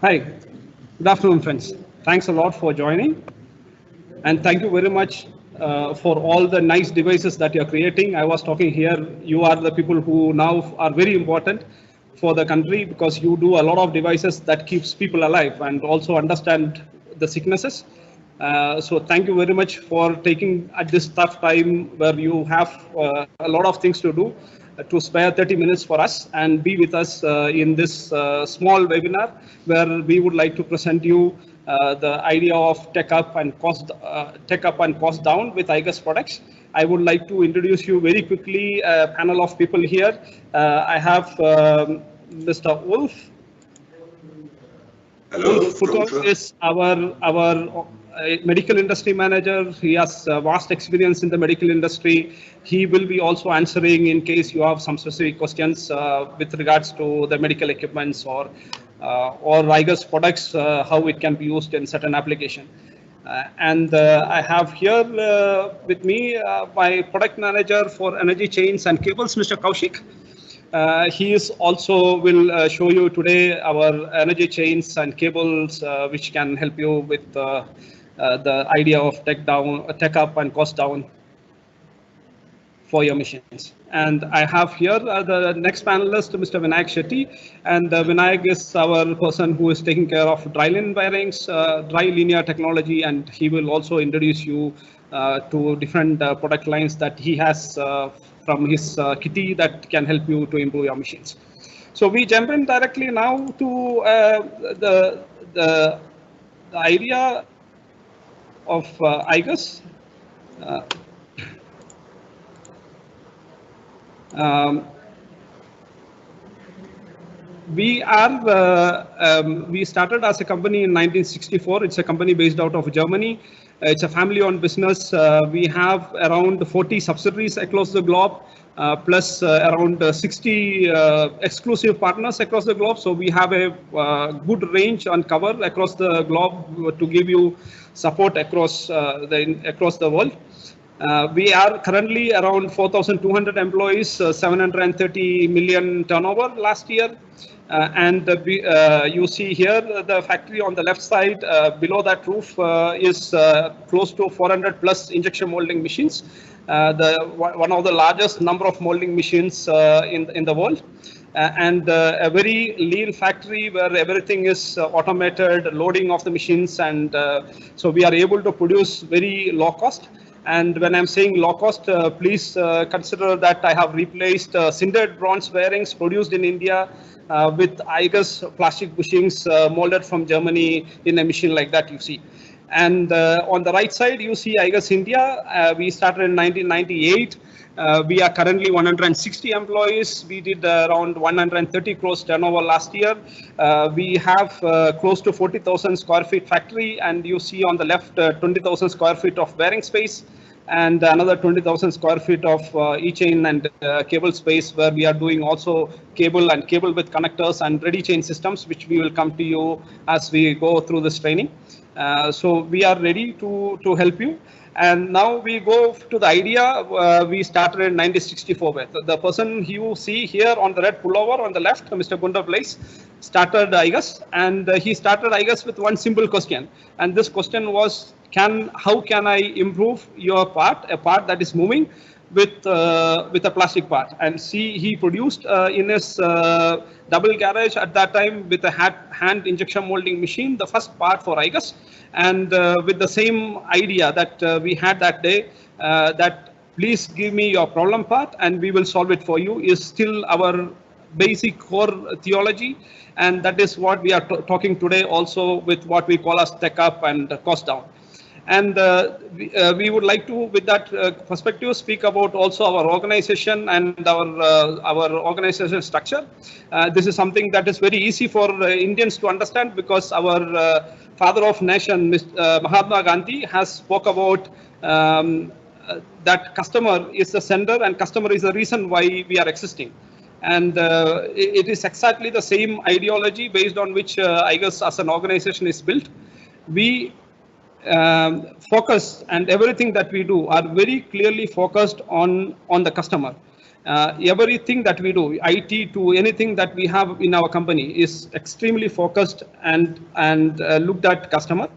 Hi, good afternoon, friends. Thanks a lot for joining, and thank you very much for all the nice devices that you're creating. I was talking here, you are the people who now are very important for the country because you do a lot of devices that keeps people alive and also understand the sicknesses. So thank you very much for taking at this tough time where you have a lot of things to do to spare 30 minutes for us and be with us in this small webinar where we would like to present you the idea of tech up and cost down with igus products. I would like to introduce you very quickly a panel of people here. I have Mr. Wolf. Hello, Wolf Futter is our medical industry manager. He has vast experience in the medical industry. He will be also answering in case you have some specific questions with regards to the medical equipments or igus products, how it can be used in certain application. And I have here with me my product manager for energy chains and cables, Mr. Kaushik. He is also will show you today our energy chains and cables, which can help you with the idea of tech up and cost down for your machines. And I have here the next panelist, Mr. Vinayak Shetty. And Vinayak is our person who is taking care of dry line bearings, dry linear technology, and he will also introduce you to different product lines that he has from his kitty that can help you to improve your machines. So we jump in directly now to the idea of igus. Um, we started as a company in 1964. It's a company based out of Germany. It's a family-owned business. We have around 40 subsidiaries across the globe, plus around 60 exclusive partners across the globe. So we have a good range and cover across the globe to give you support across the world. We are currently around 4,200 employees, 730 million turnover last year. And you see here the factory on the left side, below that roof is close to 400 plus injection molding machines, one of the largest number of molding machines in the world. And a very lean factory where everything is automated, loading of the machines, and so we are able to produce very low cost. And when I'm saying low cost, please consider that I have replaced sintered bronze bearings produced in India with igus plastic bushings molded from Germany in a machine like that you see. And on the right side, you see igus India. We started in 1998. We are currently 160 employees. We did around 130 crores turnover last year. We have close to 40,000 square feet factory, and you see on the left 20,000 square feet of bearing space, and another 20,000 square feet of e-chain and cable space, where we are doing also cable and cable with connectors and ready chain systems, which we will come to you as we go through this training. So we are ready to help you. And now we go to the idea we started in 1964 with. The person you see here on the red pullover on the left, Mr. Gunda Place, started igus, and he started igus with one simple question. And this question was, how can I improve your part, a part that is moving with a plastic part? And see, he produced in his double garage at that time with a hand injection molding machine, the first part for igus, and with the same idea that we had that day, that please give me your problem part and we will solve it for you, is still our basic core theology. And that is what we are talking today also with what we call as tech up and cost down. And we would like to, with that perspective, speak about also our organization and our organization structure. This is something that is very easy for Indians to understand, because our father of nation, Mahatma Gandhi, has spoke about that customer is the sender and customer is the reason why we are existing. And it is exactly the same ideology based on which igus as an organization is built. We focus, and everything that we do are very clearly focused on the customer. Everything that we do, IT to anything that we have in our company, is extremely focused and looked at customer.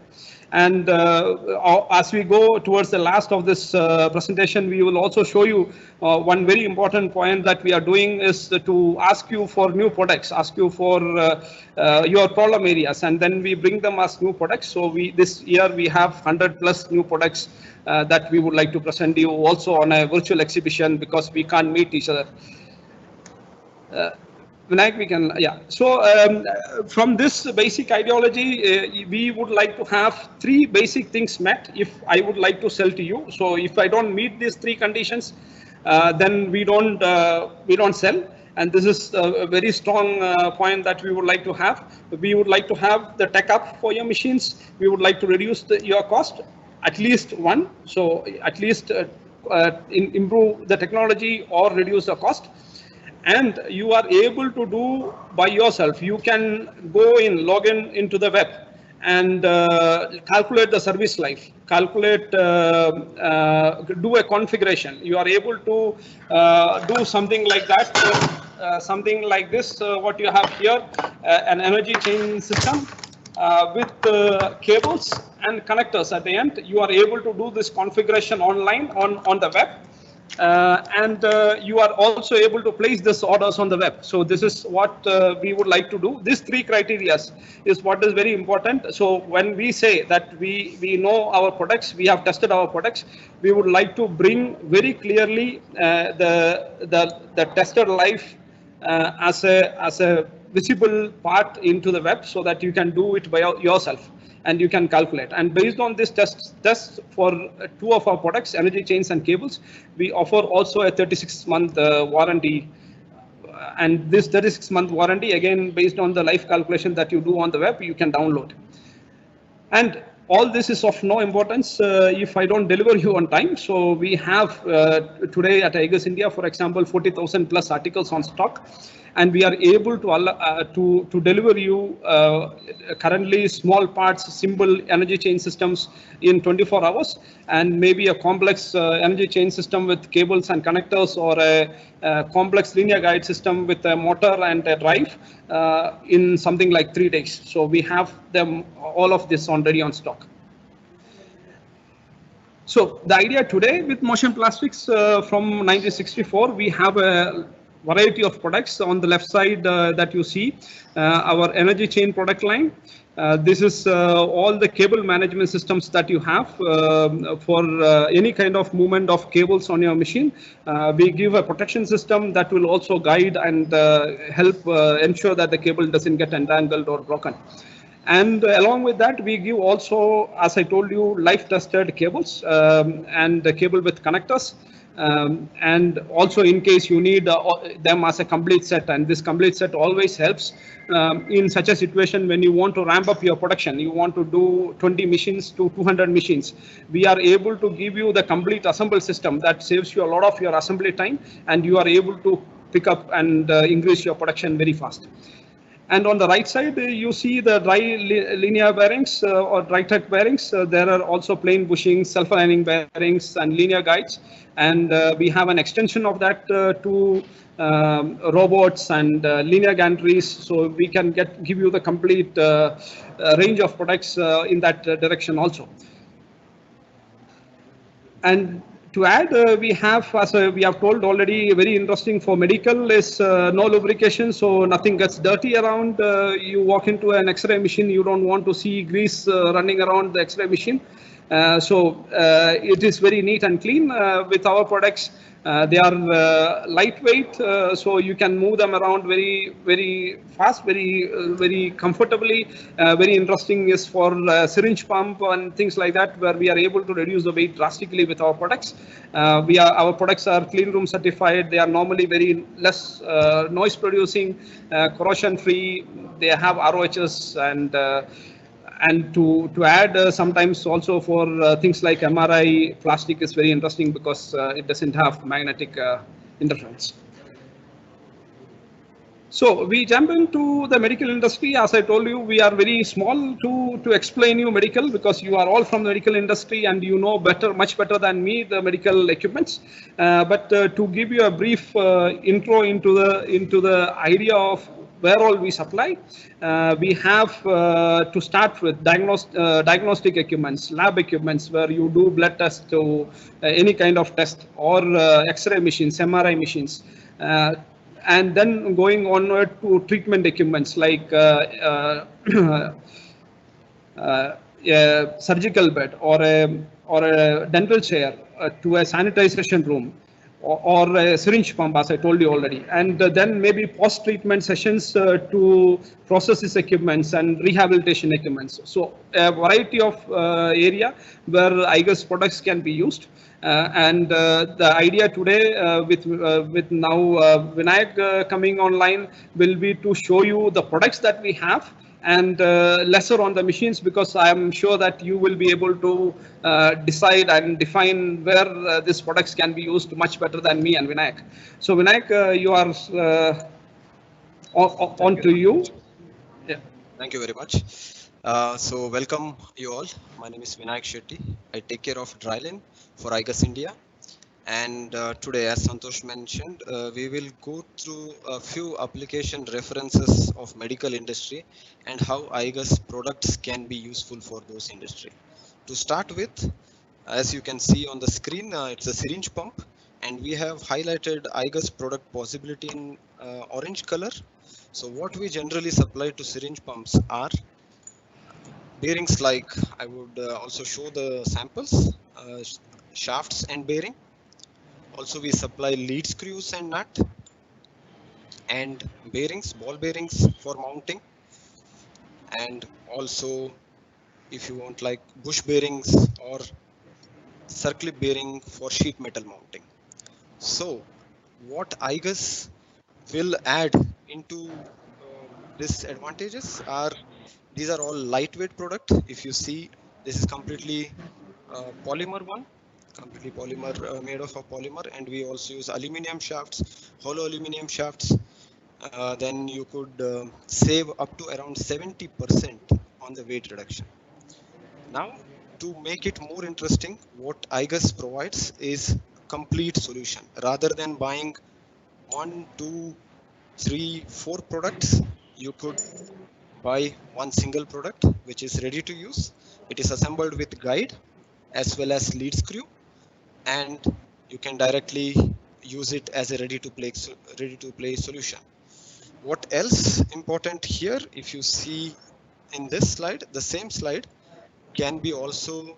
And as we go towards the last of this presentation, we will also show you one very important point that we are doing is to ask you for new products, ask you for your problem areas, and then we bring them as new products. So this year we have 100+ new products that we would like to present you also on a virtual exhibition, because we can't meet each other. Vinayak, we can, yeah. So from this basic ideology, we would like to have 3 basic things met if I would like to sell to you. So if I don't meet these 3 conditions, then we don't sell. And this is a very strong point that we would like to have. We would like to have the tech up for your machines. We would like to reduce your cost, at least one. So at least improve the technology or reduce the cost. And you are able to do by yourself. You can go in, log in into the web and calculate the service life, calculate, do a configuration. You are able to do something like that, something like this, what you have here, an energy chain system with cables and connectors at the end. You are able to do this configuration online on the web. And you are also able to place this orders on the web. So this is what we would like to do. These 3 criteria is what is very important. So when we say that we know our products, we have tested our products, we would like to bring very clearly the tested life as a visible part into the web, so that you can do it by yourself and you can calculate. And based on this test for 2 of our products, energy chains and cables, we offer also a 36-month warranty. And this 36-month warranty, again, based on the life calculation that you do on the web, you can download. And all this is of no importance if I don't deliver you on time. So we have today at igus India, for example, 40,000+ articles on stock. And we are able to deliver you currently small parts, simple energy chain systems in 24 hours, and maybe a complex energy chain system with cables and connectors, or a complex linear guide system with a motor and a drive in something like 3 days. So we have them all of this already on stock. So the idea today with Motion Plastics from 1964, we have a variety of products. On the left side that you see, our energy chain product line. This is all the cable management systems that you have for any kind of movement of cables on your machine. We give a protection system that will also guide and help ensure that the cable doesn't get entangled or broken. And along with that, we give also, as I told you, life tested cables and the cable with connectors. And also in case you need them as a complete set, and this complete set always helps in such a situation when you want to ramp up your production, you want to do 20 machines to 200 machines. We are able to give you the complete assemble system that saves you a lot of your assembly time, and you are able to pick up and increase your production very fast. And on the right side, you see the dry linear bearings or dry tech bearings. There are also plain bushings, self-aligning bearings, and linear guides. And we have an extension of that to robots and linear gantries. So we can give you the complete range of products in that direction also. And to add, we have, as we have told already, very interesting for medical is no lubrication, so nothing gets dirty around. You walk into an X-ray machine, you don't want to see grease running around the X-ray machine. So it is very neat and clean with our products. They are lightweight, so you can move them around very fast, very comfortably. Very interesting is for syringe pump and things like that, where we are able to reduce the weight drastically with our products. Our products are Cleanroom certified. They are normally very less noise producing, corrosion free. They have ROHs and to add sometimes also for things like MRI, plastic is very interesting because it doesn't have magnetic interference. So we jump into the medical industry. As I told you, we are very small to explain you medical, because you are all from the medical industry and you know better, much better than me, the medical equipments. But to give you a brief intro into the idea of where all we supply, we have to start with diagnostic equipments, lab equipments, where you do blood tests to any kind of test, or X-ray machines, MRI machines. And then going onward to treatment equipments like a surgical bed, or a dental chair, to a sanitization room, or a syringe pump, as I told you already. And then maybe post-treatment sessions to processes equipments and rehabilitation equipments. So a variety of area where igus products can be used. And the idea today, with now Vinayak coming online, will be to show you the products that we have, and lesser on the machines, because I am sure that you will be able to decide and define where these products can be used much better than me and Vinayak. So Vinayak, you are on to you. Yeah. Thank you very much. So welcome you all. My name is Vinayak Shetty. I take care of Drylin for igus India. And today, as Santosh mentioned, we will go through a few application references of medical industry and how igus products can be useful for those industry. To start with, as you can see on the screen, it's a syringe pump, and we have highlighted igus product possibility in orange color. So what we generally supply to syringe pumps are bearings, like I would also show the samples, shafts and bearing. Also we supply lead screws and nut, and bearings, ball bearings for mounting, and also if you want like bush bearings or circlip bearing for sheet metal mounting. So what igus will add into these advantages are, these are all lightweight product. If you see, this is completely polymer one, completely polymer, made of a polymer, and we also use aluminum shafts, hollow aluminum shafts. Then you could save up to around 70% on the weight reduction. Now, to make it more interesting, what igus provides is complete solution. Rather than buying 1, 2, 3, 4 products, you could buy one single product which is ready to use. It is assembled with guide as well as lead screw, and you can directly use it as a ready to play solution. What else important here, if you see in this slide, the same slide can be also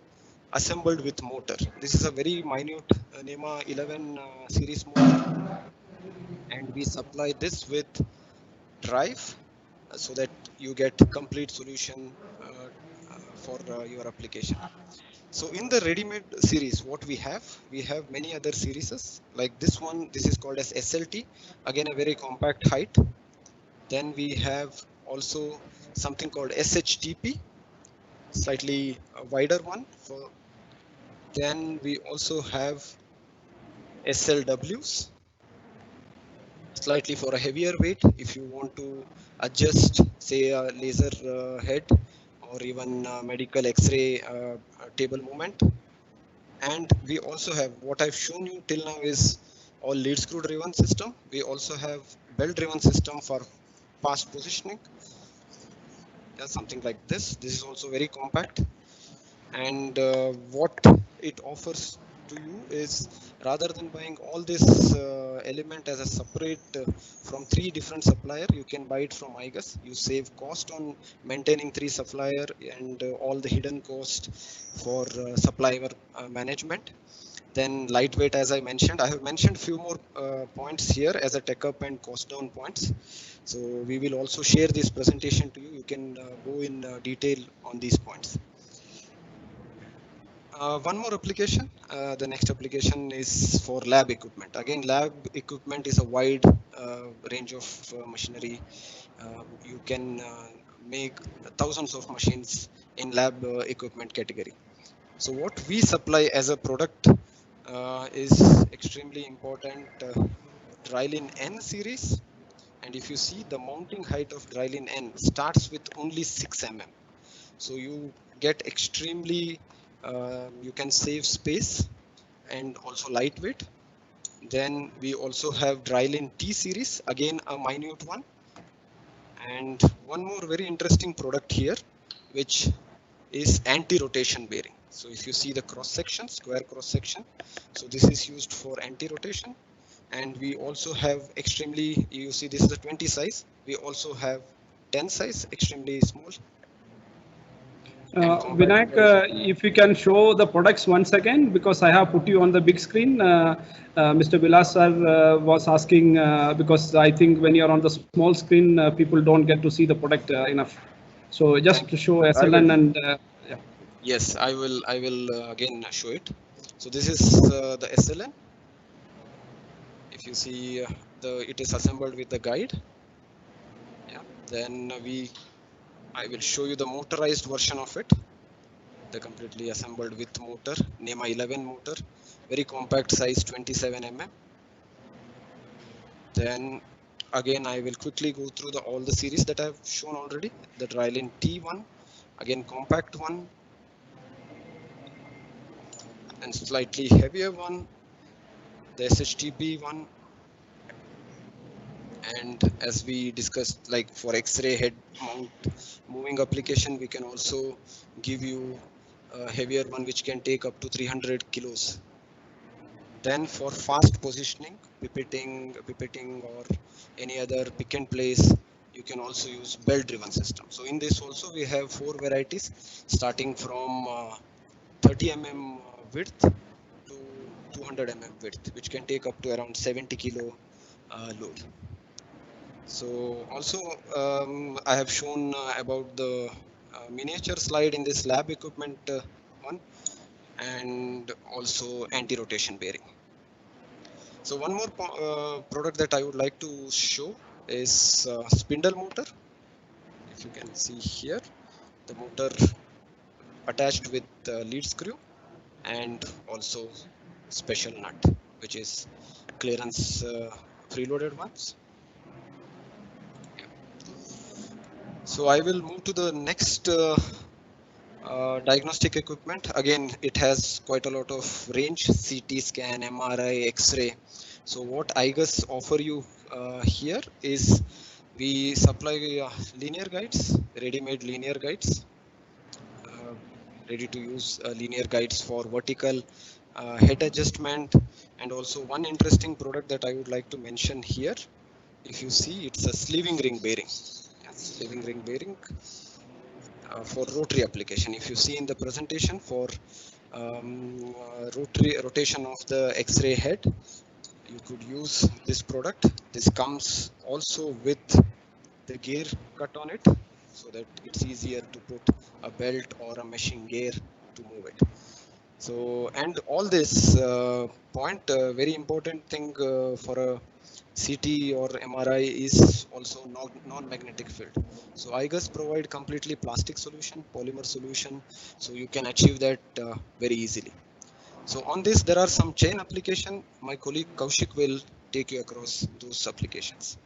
assembled with motor. This is a very minute NEMA 11 series motor, and we supply this with drive so that you get complete solution for your application. So in the ready-made series, what we have many other series like this one. This is called as SLT, again a very compact height. Then we have also something called SHTP, slightly wider one. Then we also have SLWs, slightly for a heavier weight if you want to adjust, say, a laser head or even medical X-ray table movement. And we also have, what I've shown you till now is all lead screw driven system. We also have belt driven system for fast positioning. Yeah, something like this. This is also very compact. And what it offers to you is, rather than buying all this element as a separate from 3 different supplier, you can buy it from igus. You save cost on maintaining 3 supplier and all the hidden cost for supplier management. Then lightweight, as I mentioned, I have mentioned few more points here as a tech up and cost down points. So we will also share this presentation to you. You can go in detail on these points. One more application. The next application is for lab equipment. Again, lab equipment is a wide range of machinery. You can make thousands of machines in lab equipment category. So what we supply as a product is extremely important. Drylin N series And if you see, the mounting height of Drylin N starts with only 6 mm. So you get extremely, you can save space and also lightweight. Then we also have Drylin T series, again a minute one. And one more very interesting product here, which is anti-rotation bearing. So if you see the cross section, square cross section, so this is used for anti-rotation. And we also have extremely, you see this is the 20 size, we also have 10 size, extremely small. Vinayak, if you can show the products once again, because I have put you on the big screen. Mr. Vilas sir was asking, because I think when you're on the small screen, people don't get to see the product enough. So just to show SLN and yeah. Yes, I will again show it. So this is the SLN. If you see it is assembled with the guide. Yeah. Then I will show you the motorized version of it. The completely assembled with motor, NEMA 11 motor, very compact size, 27 mm. Then again I will quickly go through all the series that I've shown already. The Drylin T1, again compact one, and slightly heavier one, the SHTP one, and as we discussed, like for X-ray head mount moving application, we can also give you a heavier one which can take up to 300 kilos. Then for fast positioning, pipetting or any other pick and place, you can also use belt driven system. So in this also we have 4 varieties starting from 30 mm width to 200 mm width, which can take up to around 70 kilo load. So also I have shown about the miniature slide in this lab equipment one, and also anti-rotation bearing. So one more product that I would like to show is spindle motor. If you can see here, the motor attached with lead screw and also special nut, which is clearance preloaded ones. So I will move to the next diagnostic equipment. Again, it has quite a lot of range: CT scan, MRI, X-ray. So what igus offer you here is we supply linear guides, ready-made linear guides, ready to use linear guides for vertical head adjustment. And also one interesting product that I would like to mention here, if you see, it's a sleeving ring bearing. Yes, sleeving ring bearing for rotary application. If you see in the presentation for rotation of the X-ray head, you could use this product. This comes also with the gear cut on it, so that it's easier to put a belt or a meshing gear to move it. So, and all this point, very important thing for a CT or MRI is also non-magnetic field. So igus provide completely plastic solution, polymer solution, so you can achieve that very easily. So on this, there are some chain application. My colleague Kaushik will take you across those applications.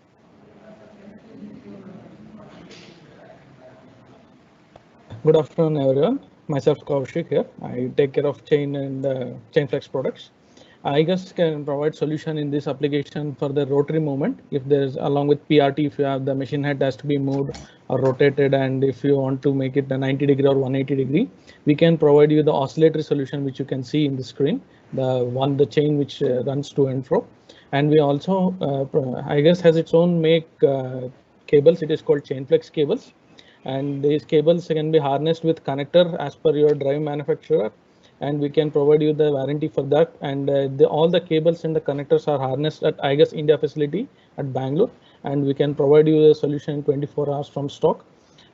Good afternoon, everyone. Myself Kaushik here. I take care of chain and chain flex products. igus can provide solution in this application for the rotary movement. If there's, along with PRT, if you have the machine head has to be moved or rotated, and if you want to make it a 90 degree or 180 degree, we can provide you the oscillatory solution, which you can see in the screen, the chain which runs to and fro. And we also, igus has its own make cables. It is called chain flex cables. And these cables can be harnessed with connector as per your drive manufacturer, and we can provide you the warranty for that. And all the cables and the connectors are harnessed at igus India facility at Bangalore, and we can provide you a solution in 24 hours from stock.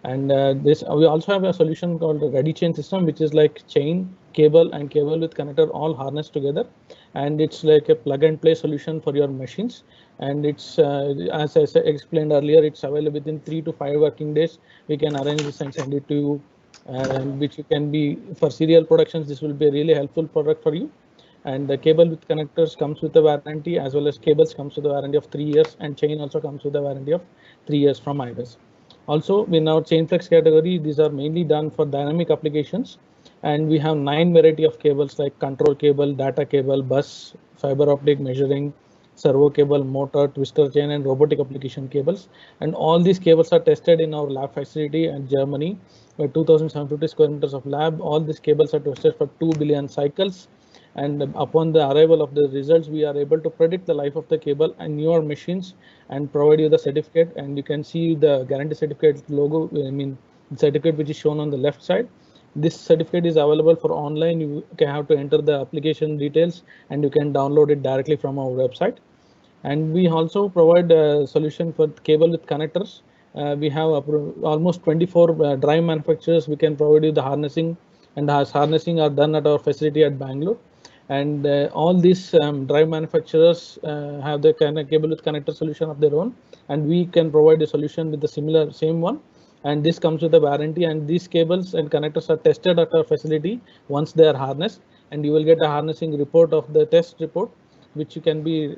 And we also have a solution called the ready chain system, which is like chain, cable, and cable with connector all harnessed together, and it's like a plug and play solution for your machines. And it's as I explained earlier, it's available within 3 to 5 working days. We can arrange this and send it to you, which you can be for serial productions. This will be a really helpful product for you. And the cable with connectors comes with a warranty, as well as cables comes with a warranty of 3 years, and chain also comes with a warranty of 3 years from igus. Also, in our chain flex category, these are mainly done for dynamic applications, and we have 9 variety of cables like control cable, data cable, bus, fiber optic, measuring, servo cable, motor, twister chain, and robotic application cables. And all these cables are tested in our lab facility in Germany, where 2,750 square meters of lab. All these cables are tested for 2 billion cycles. And upon the arrival of the results, we are able to predict the life of the cable and your machines and provide you the certificate. And you can see the guarantee certificate logo, I mean, the certificate which is shown on the left side. This certificate is available for online. You can have to enter the application details and you can download it directly from our website. And we also provide a solution for cable with connectors. We have almost 24 drive manufacturers. We can provide you the harnessing, and as harnessing are done at our facility at Bangalore. And all these drive manufacturers have the cable with connector solution of their own, and we can provide a solution with the same one. And this comes with a warranty, and these cables and connectors are tested at our facility once they are harnessed, and you will get a harnessing report of the test report, which you can be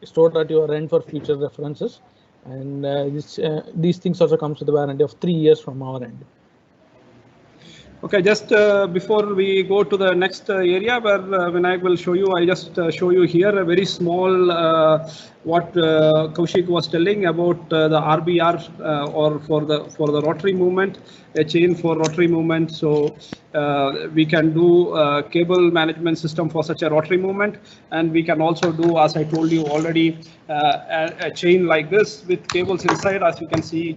stored at your end for future references. And these things also comes with a warranty of 3 years from our end. Okay, just before we go to the next area where Vinayak will show you, I just show you here a very small what Kaushik was telling about the RBR or for the rotary movement, a chain for rotary movement. So we can do a cable management system for such a rotary movement, and we can also do, as I told you already, a chain like this with cables inside. As you can see,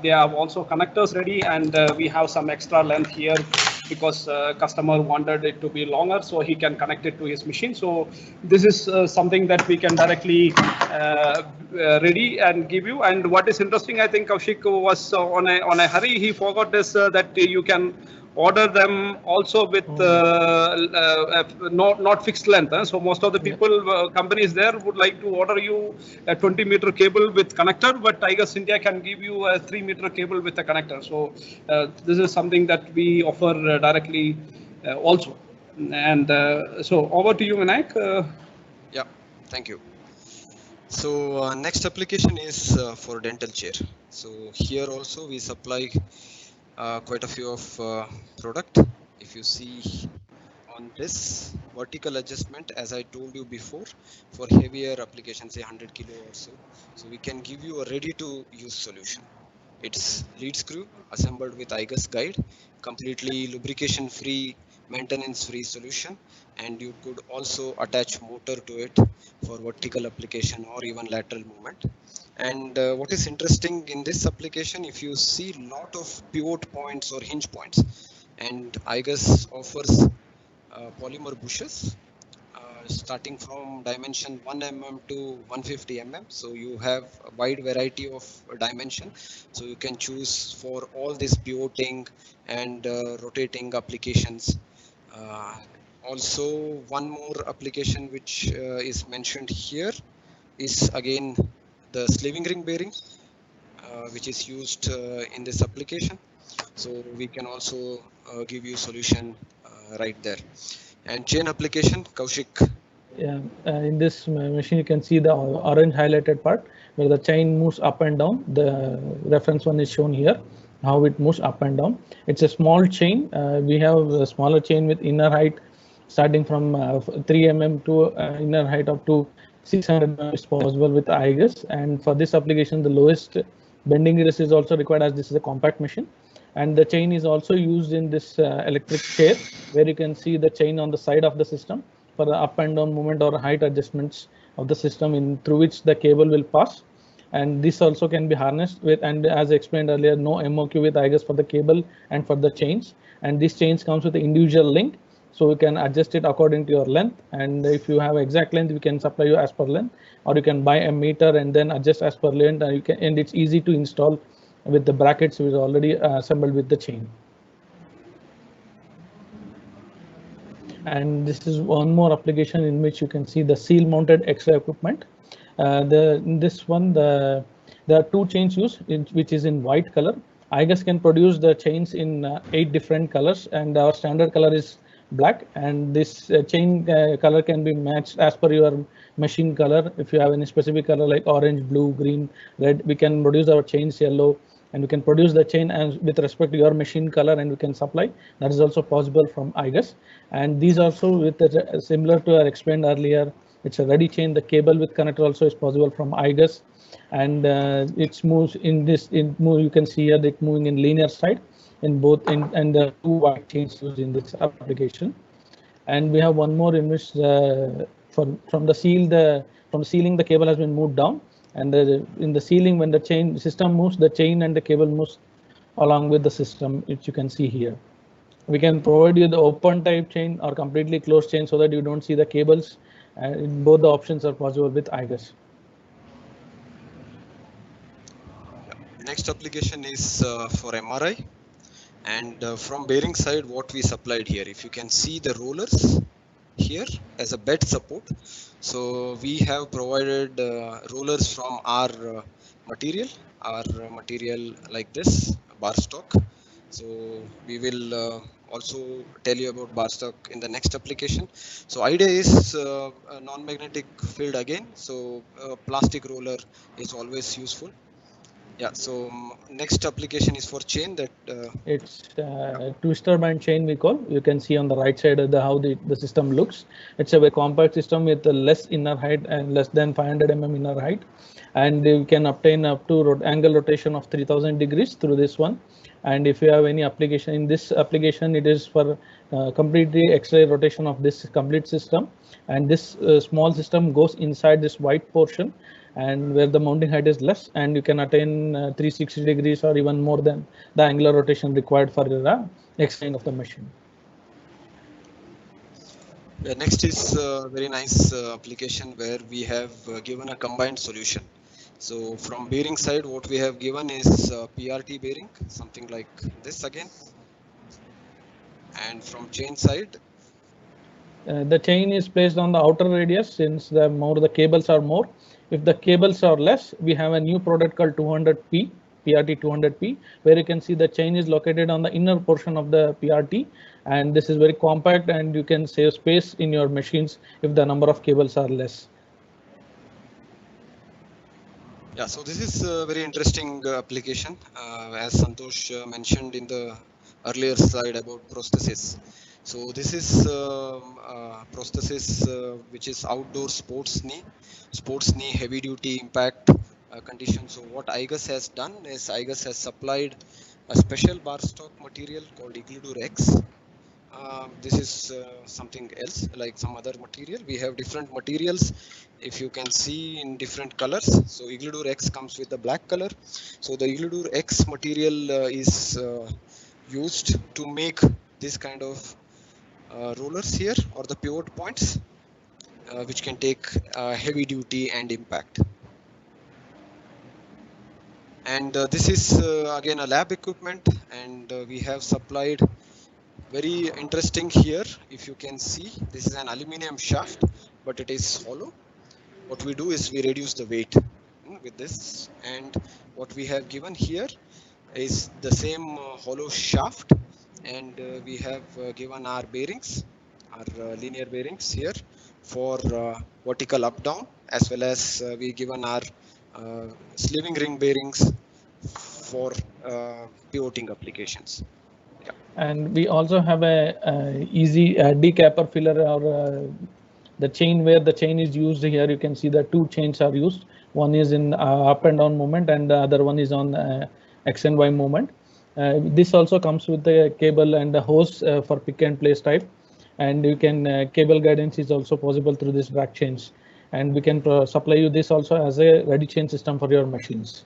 they have also connectors ready, and we have some extra length here because customer wanted it to be longer, so he can connect it to his machine. So this is something that we can directly ready and give you. And what is interesting, I think Kaushik was on a hurry. He forgot this that you can order them also with not fixed length. So most of the people, companies there would like to order you a 20-meter cable with connector, but I guess India can give you a 3-meter cable with a connector. So this is something that we offer directly also. And so over to you, Vinayak. Yeah, thank you. So next application is for dental chair. So here also we supply quite a few of product. If you see on this vertical adjustment, as I told you before, for heavier applications, say 100 kilo or so, so we can give you a ready to use solution. It's lead screw assembled with igus guide, completely lubrication free, maintenance free solution, and you could also attach motor to it for vertical application or even lateral movement. And what is interesting in this application, if you see lot of pivot points or hinge points, and igus offers polymer bushes starting from dimension 1 mm to 150 mm. So you have a wide variety of dimension, so you can choose for all this pivoting and rotating applications. Also, one more application which is mentioned here is again the sliving ring bearing, which is used in this application. So we can also give you solution right there. And chain application, Kaushik. Yeah, in this machine you can see the orange highlighted part where the chain moves up and down. The reference one is shown here, how it moves up and down. It's a small chain. We have a smaller chain with inner height starting from 3 mm to inner height up to 600 mm is possible with igus. And for this application, the lowest bending rest is also required, as this is a compact machine. And the chain is also used in this electric chair, where you can see the chain on the side of the system for the up and down movement or height adjustments of the system through which the cable will pass. And this also can be harnessed with, and as I explained earlier, no MOQ with igus for the cable and for the chains. And these chains comes with the individual link, so you can adjust it according to your length. And if you have exact length, we can supply you as per length, or you can buy a meter and then adjust as per length. And you can, and it's easy to install with the brackets which is already assembled with the chain. And this is one more application in which you can see the seal mounted X-ray equipment. In this one, there are 2 chains used, which is in white color. igus can produce the chains in 8 different colors, and our standard color is black, and this chain color can be matched as per your machine color. If you have any specific color like orange, blue, green, red, we can produce our chains yellow, and we can produce the chain and with respect to your machine color, and we can supply. That is also possible from igus. And these also with similar to I explained earlier, it's a ready chain. The cable with connector also is possible from igus, and it moves in this. You can see here it moving in linear side in both in and the two white chains used in this application. And we have one more in which from the ceiling the cable has been moved down, and in the ceiling when the chain system moves, the chain and the cable moves along with the system, which you can see here. We can provide you the open type chain or completely closed chain so that you don't see the cables, and both the options are possible with igus. Next application is for MRI, and from bearing side what we supplied here, if you can see the rollers here as a bed support. So we have provided rollers from our material like this bar stock. So we will also tell you about bar stock in the next application. So idea is a non-magnetic field again, so plastic roller is always useful. Yeah, so next application is for chain that it's twister band chain we call. You can see on the right side of how the system looks. It's a very compact system with a less inner height and less than 500 mm inner height, and you can obtain up to angle rotation of 3000 degrees through this one. And if you have any application in this application, it is for completely X-ray rotation of this complete system, and this small system goes inside this white portion, and where the mounting height is less, and you can attain 360 degrees or even more than the angular rotation required for the X-ray of the machine. Next is a very nice application where we have given a combined solution. So from bearing side, what we have given is PRT bearing, something like this again. And from chain side, the chain is placed on the outer radius, since the more the cables are more. If the cables are less, we have a new product called 200P, PRT 200P, where you can see the chain is located on the inner portion of the PRT, and this is very compact, and you can save space in your machines if the number of cables are less. Yeah, so this is a very interesting application, as Santosh mentioned in the earlier slide about prosthesis. So this is prosthesis which is outdoor sports knee heavy duty impact condition. So what igus has done is igus has supplied a special bar stock material called Igludur X. This is something else, like some other material. We have different materials, if you can see, in different colors. So Igludur X comes with the black color. So the Igludur X material is used to make this kind of rollers here, or the pivot points, which can take heavy duty and impact. And this is again a lab equipment, and we have supplied very interesting here. If you can see, this is an aluminum shaft, but it is hollow. What we do is we reduce the weight with this, and what we have given here is the same hollow shaft, and we have given our bearings, our linear bearings here for vertical up down, as well as we given our sliving ring bearings for pivoting applications. Yeah. And we also have a easy decapper filler, or the chain where the chain is used here. You can see the two chains are used. One is in up and down movement, and the other one is on X and Y movement. This also comes with the cable and the hose for pick and place type, and you can cable guidance is also possible through this drag chains, and we can supply you this also as a ready chain system for your machines.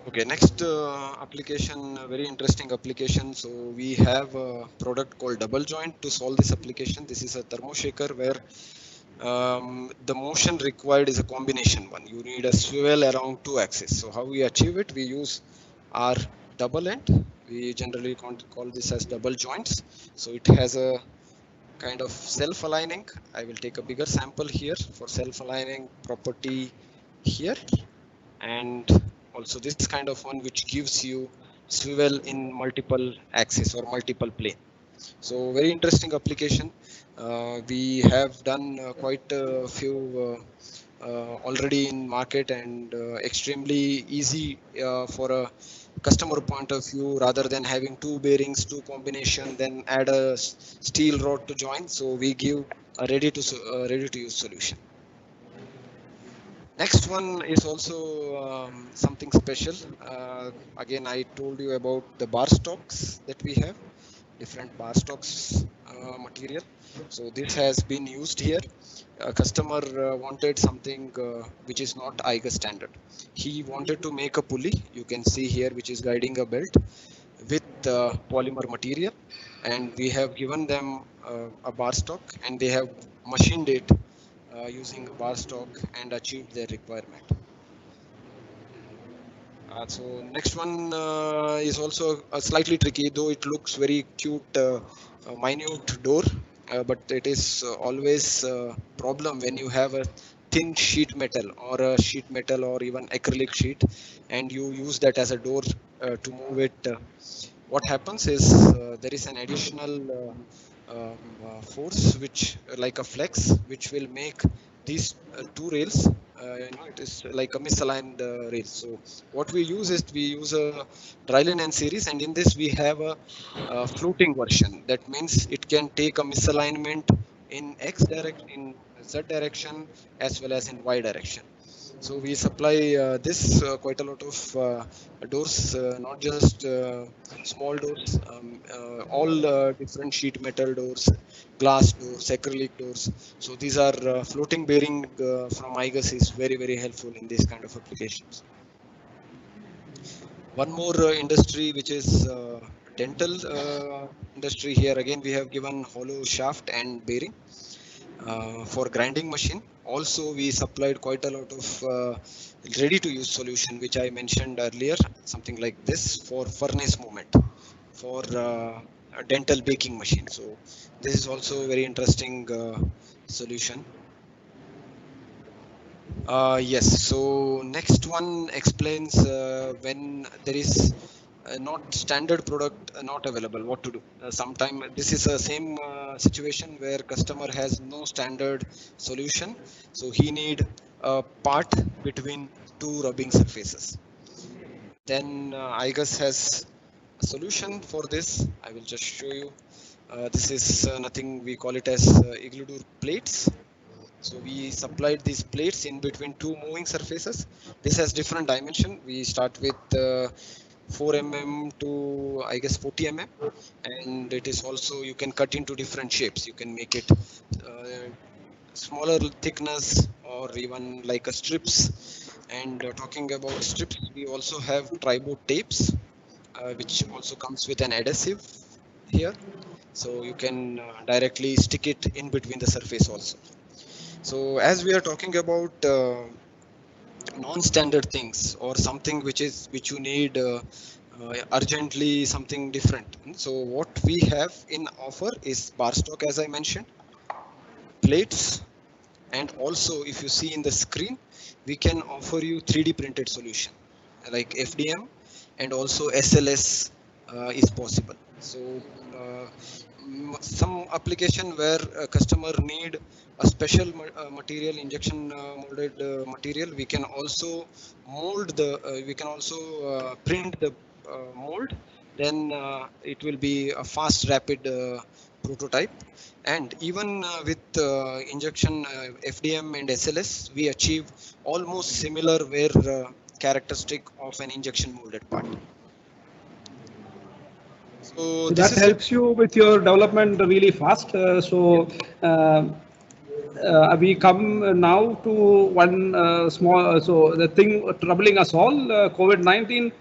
Okay, next application, very interesting application. So we have a product called double joint to solve this application. This is a thermoshaker where the motion required is a combination one. You need a swivel around two axes. So how we achieve it? We use our double end. We generally call this as double joints. So it has a kind of self-aligning. I will take a bigger sample here for self-aligning property here, and also this kind of one which gives you swivel in multiple axis or multiple plane. So very interesting application. We have done quite a few already in market, and extremely easy for a customer point of view, rather than having two bearings, two combination, then add a steel rod to join. So we give a ready to use solution. Next one is also something special. Again, I told you about the bar stocks that we have, different bar stocks material. So this has been used here. A customer wanted something which is not igus standard. He wanted to make a pulley, you can see here, which is guiding a belt with polymer material, and we have given them a bar stock, and they have machined it using bar stock and achieved their requirement. So next one is also slightly tricky, though it looks very cute, minute door, but it is always a problem when you have a thin sheet metal or a sheet metal or even acrylic sheet, and you use that as a door to move it. What happens is there is an additional force, which like a flex, which will make these two rails, it is like a misaligned rail. So what we use is we use a Drylin N series, and in this we have a floating version. That means it can take a misalignment in X direction, in Z direction, as well as in Y direction. So we supply this quite a lot of doors, not just small doors, all different sheet metal doors, glass doors, acrylic doors. So these are floating bearing from igus is very helpful in these kind of applications. One more industry, which is dental industry. Here again we have given hollow shaft and bearing for grinding machine. Also we supplied quite a lot of ready to use solution, which I mentioned earlier, something like this for furnace movement for a dental baking machine. So this is also a very interesting solution. Yes, so next one explains when there is not standard product not available, what to do. Sometime this is a same situation where customer has no standard solution, so he need a part between two rubbing surfaces. Then igus has a solution for this. I will just show you. This is nothing, we call it as igloo plates. So we supplied these plates in between two moving surfaces. This has different dimension. We start with 4 mm to I guess 40 mm, and it is also, you can cut into different shapes. You can make it smaller thickness or even like a strips. And talking about strips, we also have tri-board tapes, which also comes with an adhesive here. So you can directly stick it in between the surface also. So as we are talking about non-standard things or something which you need urgently, something different. So what we have in offer is bar stock, as I mentioned, plates, and also if you see in the screen, we can offer you 3D printed solution like FDM, and also SLS is possible. So some application where a customer need a special material, injection molded material, we can also mold the we can also print the mold. Then it will be a fast, rapid prototype. And even with injection FDM and SLS, we achieve almost similar characteristic of an injection molded part. So that helps you with your development really fast. We come now to one small, so the thing troubling us all, COVID-19.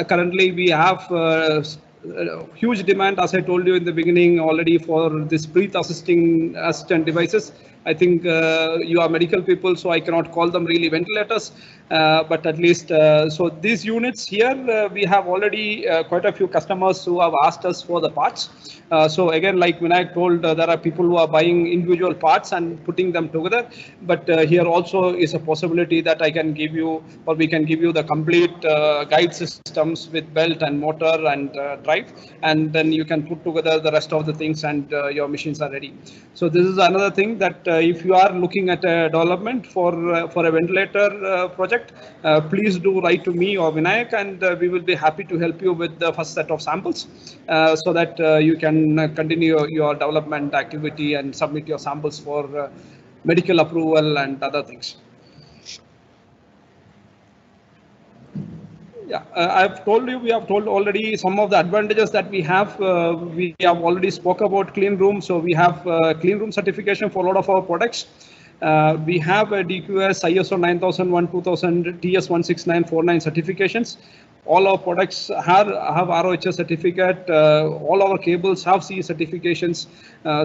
Currently we have huge demand, as I told you in the beginning already, for this breath assistant devices. I think you are medical people, so I cannot call them really ventilators, but at least so these units here we have already quite a few customers who have asked us for the parts. So again, like Vinayak told, there are people who are buying individual parts and putting them together. But here also is a possibility that I can give you, or we can give you the complete guide systems with belt and motor and drive, and then you can put together the rest of the things, and your machines are ready. So this is another thing that if you are looking at a development for a ventilator project, please do write to me or Vinayak, and we will be happy to help you with the first set of samples, so that you can continue your development activity and submit your samples for medical approval and other things. Yeah, I've told you, we have told already some of the advantages that we have. We have already spoke about clean room. So we have clean room certification for a lot of our products. We have a DQS, ISO 9001, 2000, TS 16949 certifications. All our products have ROHS certificate. All our cables have CE certifications.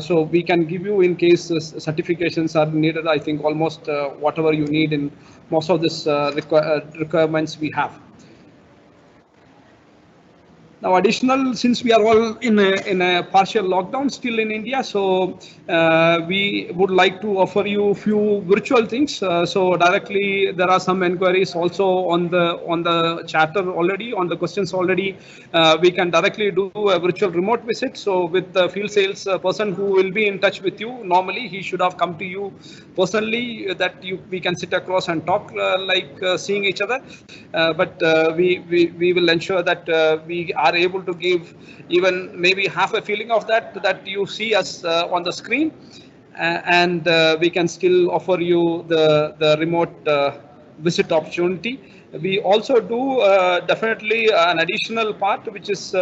So we can give you, in case certifications are needed, I think almost whatever you need in most of this requirements we have. Now, additional, since we are all in a partial lockdown still in India, so we would like to offer you few virtual things. So directly, there are some inquiries also on the chatter already, on the questions already. We can directly do a virtual remote visit. So with the field sales person who will be in touch with you, normally he should have come to you personally, that we can sit across and talk like seeing each other. But we will ensure that we are able to give even maybe half a feeling of that you see us on the screen, and we can still offer you the remote visit opportunity. We also do definitely an additional part, which is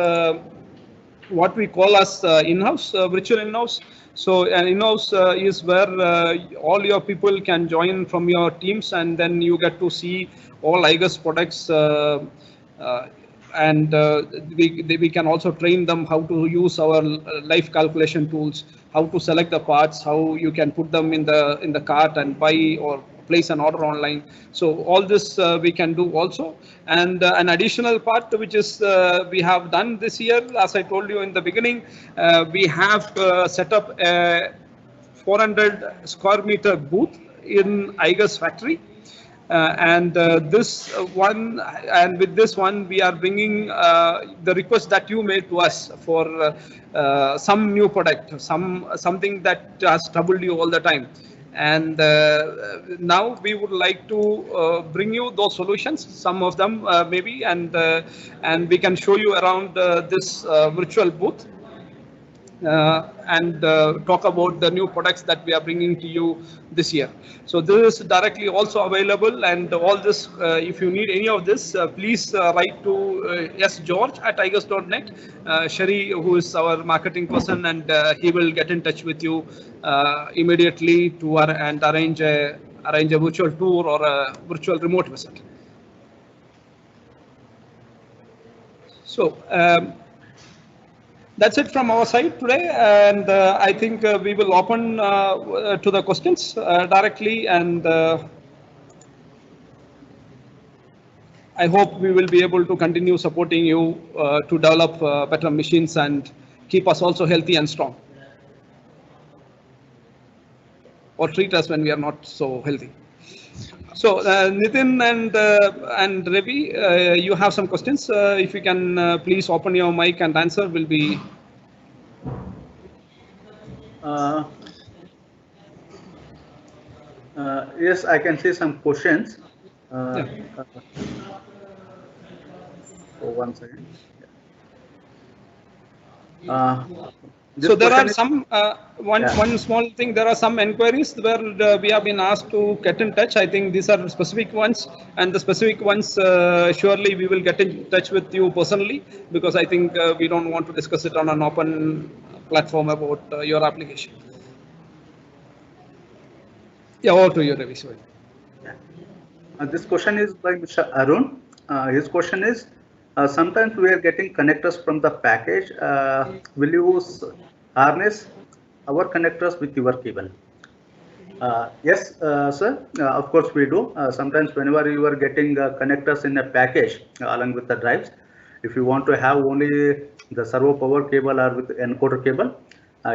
what we call as in-house, virtual in-house. So an in-house is where all your people can join from your teams, and then you get to see all igus products, and we can also train them how to use our life calculation tools, how to select the parts, how you can put them in the cart and buy or place an order online. So all this we can do also. And an additional part which is we have done this year, as I told you in the beginning, we have set up a 400 square meter booth in igus factory. And this one, and with this one, we are bringing the request that you made to us for some new product, something that has troubled you all the time. And now we would like to bring you those solutions, some of them maybe, and we can show you around this virtual booth. And talk about the new products that we are bringing to you this year. So this is directly also available, and all this, if you need any of this, please write to sgeorge@igus.net. Shari, who is our marketing person, and he will get in touch with you immediately to arrange a virtual tour or a virtual remote visit. So. That's it from our side today, and I think we will open to the questions directly, and I hope we will be able to continue supporting you to develop better machines and keep us also healthy and strong, or treat us when we are not so healthy. So Nitin and Ravi, you have some questions. If you can please open your mic and answer, will be. Yes, I can see some questions. Yeah. Oh, 1 second. So there are some one small thing. There are some inquiries where we have been asked to get in touch. I think these are specific ones, and the specific ones surely we will get in touch with you personally, because I think we don't want to discuss it on an open platform about your application. Yeah, over to you, Ravi. Sorry. This question is by Mr. Arun. His question is, sometimes we are getting connectors from the package. Will you harness our connectors with your cable? Yes, sir. Of course we do. Sometimes whenever you are getting connectors in a package along with the drives, if you want to have only the servo power cable or with encoder cable,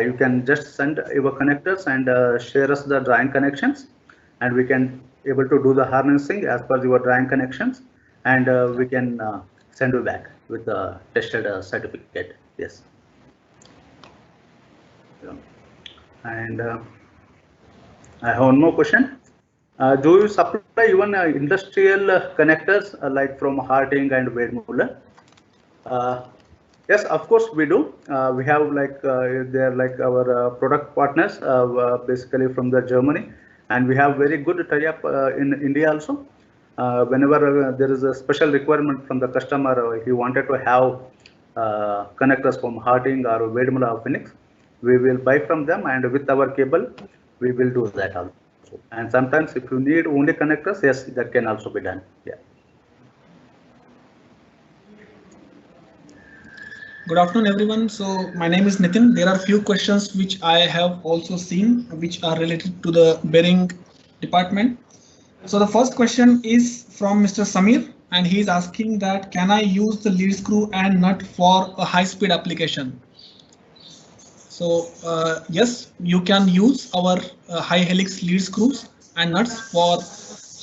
you can just send your connectors and share us the drawing connections, and we can able to do the harnessing as per your drawing connections, and we can send you back with the tested certificate. Yes. Yeah. And I have one more question. Do you supply even industrial connectors like from Harting and Wedmuller? Yes, of course we do. We have like they're like our product partners, basically from the Germany, and we have very good tie-up in India also. Whenever there is a special requirement from the customer, he wanted to have connectors from Harting or Wedmuller or Phoenix, we will buy from them, and with our cable, we will do that also. And sometimes if you need only connectors, yes, that can also be done. Yeah. Good afternoon, everyone. So my name is Nitin. There are few questions which I have also seen, which are related to the bearing department. So the first question is from Mr. Samir, and he is asking that can I use the lead screw and nut for a high-speed application? So yes, you can use our high helix lead screws and nuts for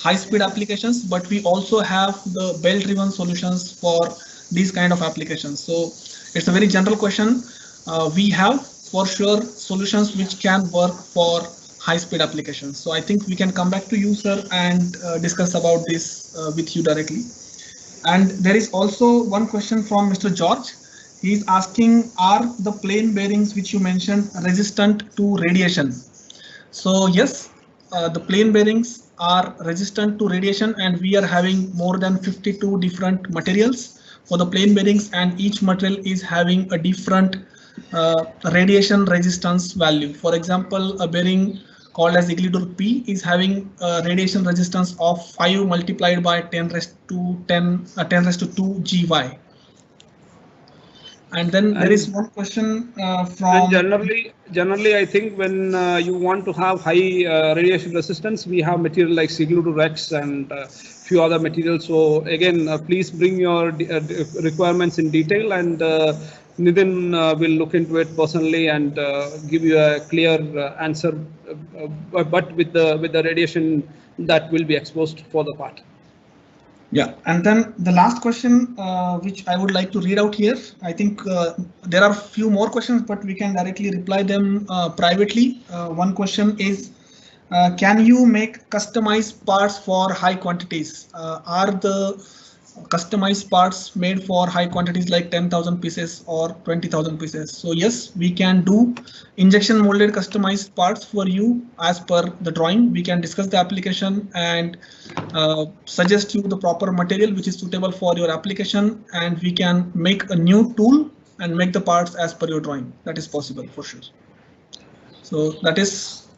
high-speed applications, but we also have the belt-driven solutions for these kind of applications. So it's a very general question. We have for sure solutions which can work for high-speed applications. So I think we can come back to you, sir, and discuss about this with you directly. And there is also one question from Mr. George. He is asking, are the plain bearings which you mentioned resistant to radiation? So yes, the plain bearings are resistant to radiation, and we are having more than 52 different materials for the plain bearings, and each material is having a different radiation resistance value. For example, a bearing called as Iglidur P is having a radiation resistance of 5 multiplied by 10 raised to 2 GY. And then there is one question from. Generally, I think when you want to have high radiation resistance, we have material like Sigludur X and few other materials. So again, please bring your requirements in detail, and Nitin will look into it personally and give you a clear answer. But with the radiation that will be exposed for the part. Yeah, and then the last question, which I would like to read out here. I think there are a few more questions, but we can directly reply them privately. One question is, can you make customized parts for high quantities? Are the customized parts made for high quantities like 10,000 pieces or 20,000 pieces? So yes, we can do injection molded customized parts for you as per the drawing. We can discuss the application and suggest you the proper material which is suitable for your application, and we can make a new tool and make the parts as per your drawing. That is possible for sure. So that is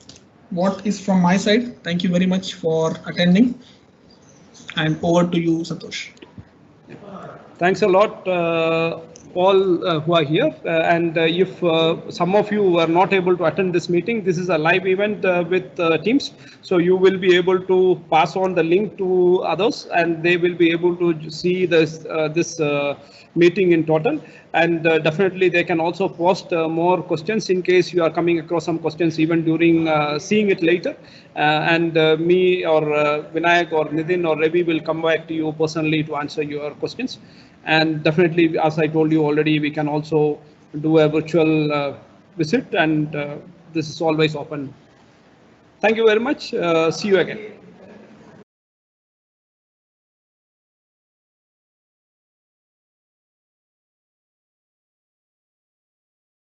what is from my side. Thank you very much for attending, and over to you, Santosh. Thanks a lot, all who are here. And if some of you were not able to attend this meeting, this is a live event with Teams. So you will be able to pass on the link to others, and they will be able to see this meeting in total. And definitely they can also post more questions in case you are coming across some questions even during seeing it later. And me or Vinayak or Nitin or Ravi will come back to you personally to answer your questions. And definitely, as I told you already, we can also do a virtual visit, and this is always open. Thank you very much. See you again.